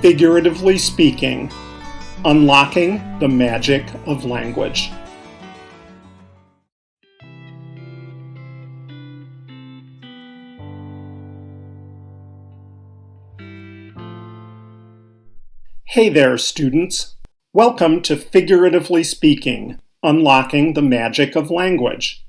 Figuratively speaking, unlocking the magic of language. Hey there, students. Welcome to Figuratively Speaking, Unlocking the Magic of Language.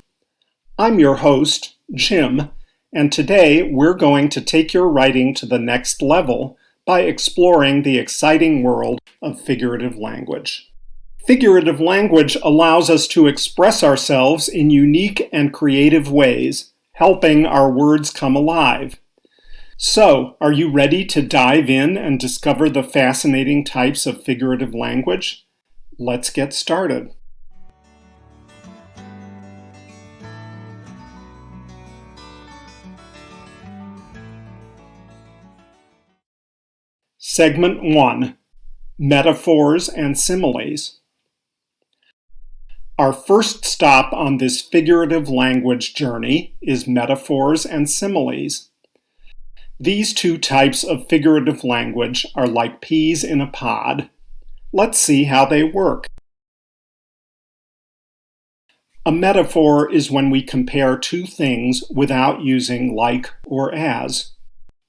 I'm your host, Jim, and today we're going to take your writing to the next level by exploring the exciting world of figurative language. Figurative language allows us to express ourselves in unique and creative ways, helping our words come alive. So, are you ready to dive in and discover the fascinating types of figurative language? Let's get started. Segment 1. Metaphors and Similes. Our first stop on this figurative language journey is metaphors and similes. These two types of figurative language are like peas in a pod. Let's see how they work. A metaphor is when we compare two things without using like or as.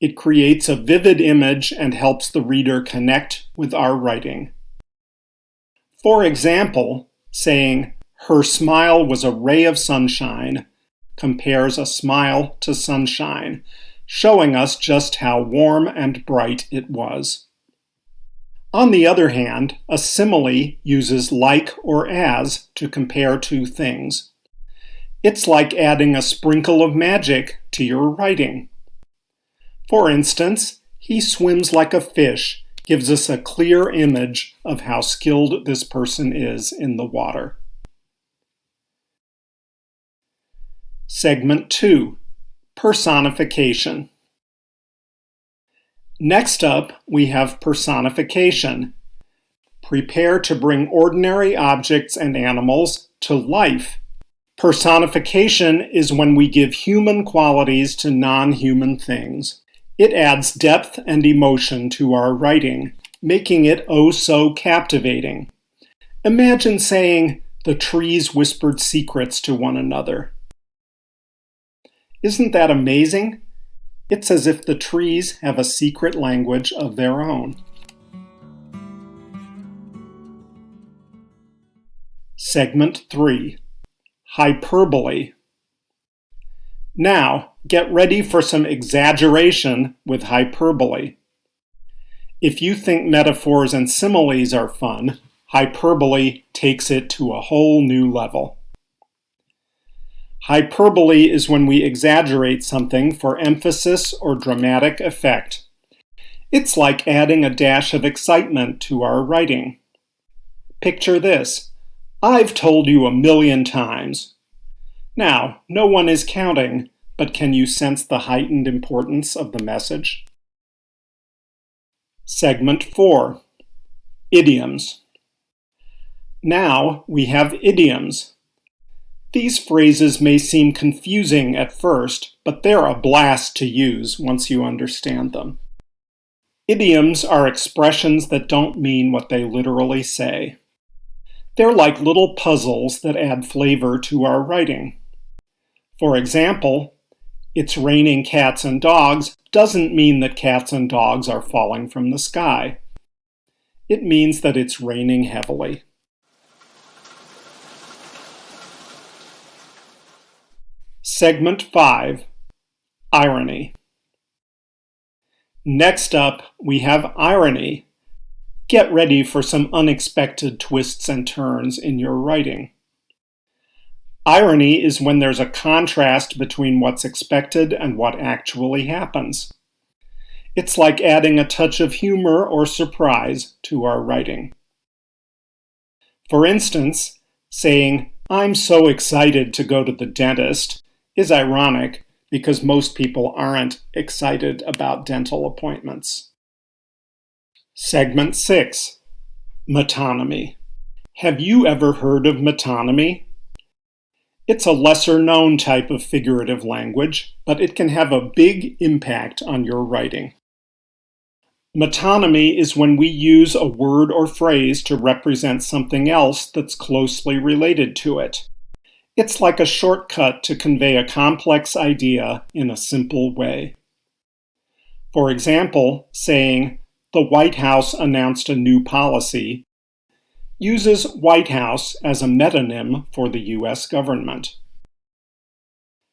It creates a vivid image and helps the reader connect with our writing. For example, saying, "Her smile was a ray of sunshine," compares a smile to sunshine, showing us just how warm and bright it was. On the other hand, a simile uses like or as to compare two things. It's like adding a sprinkle of magic to your writing. For instance, "He swims like a fish" gives us a clear image of how skilled this person is in the water. Segment 2. Personification. Next up, we have personification. Prepare to bring ordinary objects and animals to life. Personification is when we give human qualities to non-human things. It adds depth and emotion to our writing, making it oh so captivating. Imagine saying, "The trees whispered secrets to one another." Isn't that amazing? It's as if the trees have a secret language of their own. Segment 3. Hyperbole. Now, get ready for some exaggeration with hyperbole. If you think metaphors and similes are fun, hyperbole takes it to a whole new level. Hyperbole is when we exaggerate something for emphasis or dramatic effect. It's like adding a dash of excitement to our writing. Picture this: "I've told you 1,000,000 times." Now, no one is counting, but can you sense the heightened importance of the message? Segment 4. Idioms. Now we have idioms. These phrases may seem confusing at first, but they're a blast to use once you understand them. Idioms are expressions that don't mean what they literally say. They're like little puzzles that add flavor to our writing. For example, "It's raining cats and dogs" doesn't mean that cats and dogs are falling from the sky. It means that it's raining heavily. Segment 5. Irony. Next up, we have irony. Get ready for some unexpected twists and turns in your writing. Irony is when there's a contrast between what's expected and what actually happens. It's like adding a touch of humor or surprise to our writing. For instance, saying, "I'm so excited to go to the dentist" is ironic because most people aren't excited about dental appointments. Segment 6. Metonymy. Have you ever heard of metonymy? It's a lesser-known type of figurative language, but it can have a big impact on your writing. Metonymy is when we use a word or phrase to represent something else that's closely related to it. It's like a shortcut to convey a complex idea in a simple way. For example, saying, "The White House announced a new policy," uses White House as a metonym for the U.S. government.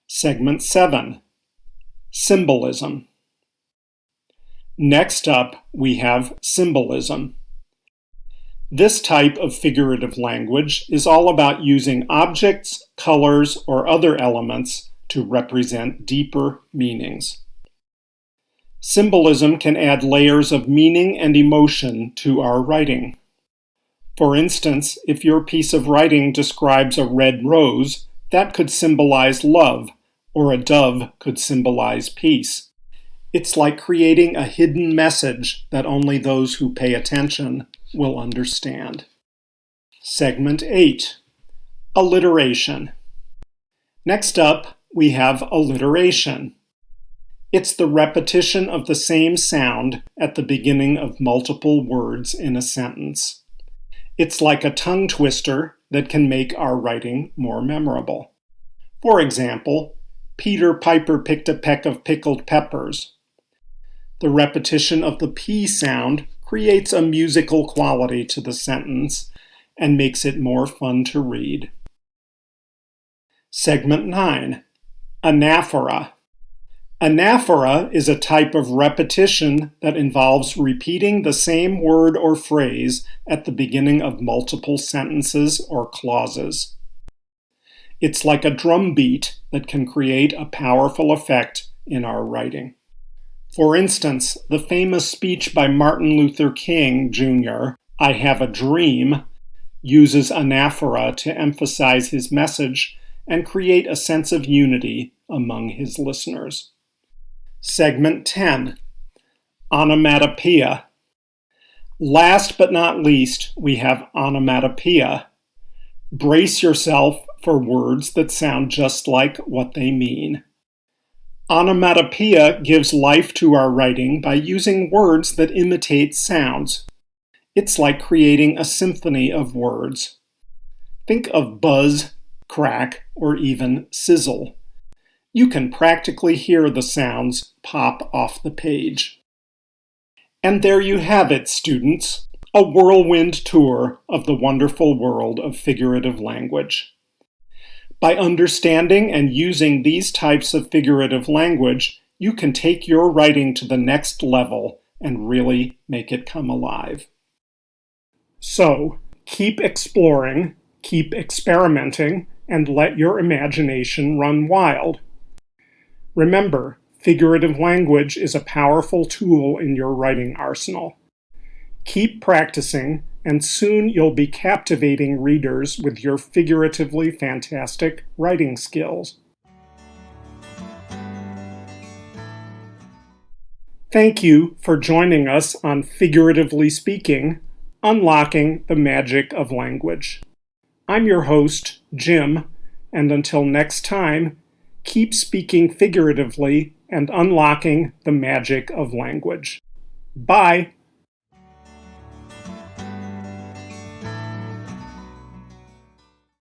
Segment 7. Symbolism. Next up, we have symbolism. This type of figurative language is all about using objects, colors, or other elements to represent deeper meanings. Symbolism can add layers of meaning and emotion to our writing. For instance, if your piece of writing describes a red rose, that could symbolize love, or a dove could symbolize peace. It's like creating a hidden message that only those who pay attention will understand. Segment 8. Alliteration. Next up, we have alliteration. It's the repetition of the same sound at the beginning of multiple words in a sentence. It's like a tongue twister that can make our writing more memorable. For example, Peter Piper picked a peck of pickled peppers. The repetition of the P sound creates a musical quality to the sentence and makes it more fun to read. Segment 9. Anaphora. Anaphora is a type of repetition that involves repeating the same word or phrase at the beginning of multiple sentences or clauses. It's like a drum beat that can create a powerful effect in our writing. For instance, the famous speech by Martin Luther King, Jr., "I Have a Dream," uses anaphora to emphasize his message and create a sense of unity among his listeners. Segment 10. Onomatopoeia. Last but not least, we have onomatopoeia. Brace yourself for words that sound just like what they mean. Onomatopoeia gives life to our writing by using words that imitate sounds. It's like creating a symphony of words. Think of buzz, crack, or even sizzle. You can practically hear the sounds pop off the page. And there you have it, students, a whirlwind tour of the wonderful world of figurative language. By understanding and using these types of figurative language, you can take your writing to the next level and really make it come alive. So, keep exploring, keep experimenting, and let your imagination run wild. Remember, figurative language is a powerful tool in your writing arsenal. Keep practicing, and soon you'll be captivating readers with your figuratively fantastic writing skills. Thank you for joining us on Figuratively Speaking, Unlocking the Magic of Language. I'm your host, Jim, and until next time, keep speaking figuratively and unlocking the magic of language. Bye!